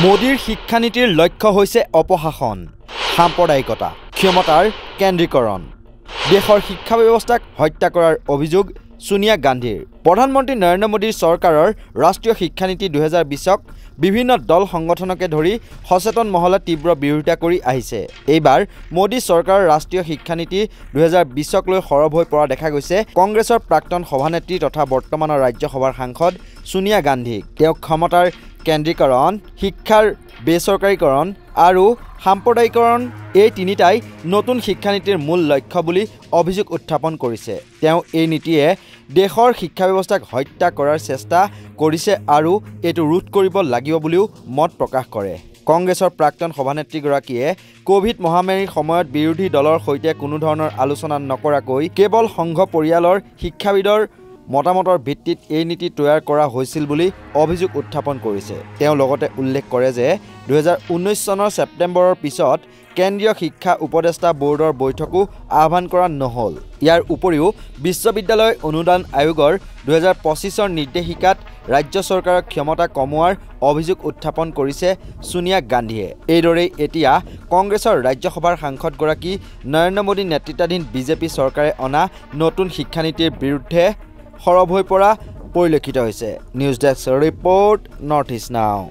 মোদীৰ শিক্ষানীতিৰ লক্ষ্য হৈছে অপশাসন, সাম্প্ৰদায়িকতা, ক্ষমতাৰ কেন্দ্ৰীকৰণ। দেশৰ শিক্ষা ব্যৱস্থাক হত্যা কৰাৰ অভিযোগ সোনিয়া গান্ধীৰ। প্ৰধানমন্ত্ৰী নৰেন্দ্ৰ মোদীৰ চৰকাৰৰ ৰাষ্ট্ৰীয় শিক্ষানীতি 2020ক বিভিন্ন দল সংগঠনকে ধৰি সচেতন মহলে তীব্ৰ বিৰোধিতা কৰি আহিছে। এইবাৰ মোদী চৰকাৰৰ ৰাষ্ট্ৰীয় শিক্ষানীতি 2020ক লৈ সৰব হৈ পৰা দেখা গৈছে কংগ্ৰেছৰ প্ৰাক্তন সভানেত্ৰী তথা বৰ্তমানৰ ৰাজ্যসভাৰ সাংসদ সোনিয়া গান্ধীক। তেওঁ ক্ষমতাৰ কেন্দ্ৰীকৰণ, শিক্ষাৰ বেচৰকাৰীকৰণ আৰু সাম্প্ৰদায়িকৰণ এই তিনিটাই নতুন শিক্ষানীতিৰ মূল লক্ষ্য বুলি অভিযোগ উত্থাপন কৰিছে। তেওঁ এই নীতিয়ে দেশৰ শিক্ষা ব্যৱস্থাক হত্যা কৰাৰ চেষ্টা কৰিছে আৰু এইটো ৰোধ কৰিব লাগিব বুলিও মত প্ৰকাশ কৰে। কংগ্ৰেছৰ প্ৰাক্তন সভানেত্ৰীগৰাকীয়ে কোভিড মহামাৰীৰ সময়ত বিৰোধী দলৰ সৈতে কোনো ধৰণৰ আলোচনা নকৰাকৈ কেৱল সংঘ পৰিয়ালৰ শিক্ষাবিদৰ মতামতৰ ভিত্তিত এই নীতি তৈয়াৰ কৰা হৈছিল বুলি অভিযোগ উত্থাপন কৰিছে। তেওঁ লগতে উল্লেখ কৰে যে 2019 চনৰ ছেপ্টেম্বৰৰ পিছত কেন্দ্ৰীয় শিক্ষা উপদেষ্টা বোৰ্ডৰ বৈঠকো আহ্বান কৰা নহল। ইয়াৰ উপৰিও বিশ্ববিদ্যালয় অনুদান আয়োগৰ 2025ৰ নিৰ্দেশিকাত ৰাজ্য চৰকাৰৰ ক্ষমতা কমোৱাৰ অভিযোগ উত্থাপন কৰিছে সোনিয়া গান্ধীয়ে। এইদৰেই এতিয়া কংগ্ৰেছৰ ৰাজ্যসভাৰ সাংসদগৰাকী নৰেন্দ্ৰ মোদী নেতৃত্বাধীন বিজেপি চৰকাৰে অনা নতুন শিক্ষানীতিৰ বিৰুদ্ধে সৰব হৈ পৰা পৰিলক্ষিত হৈছে। News desk report, north east নাও।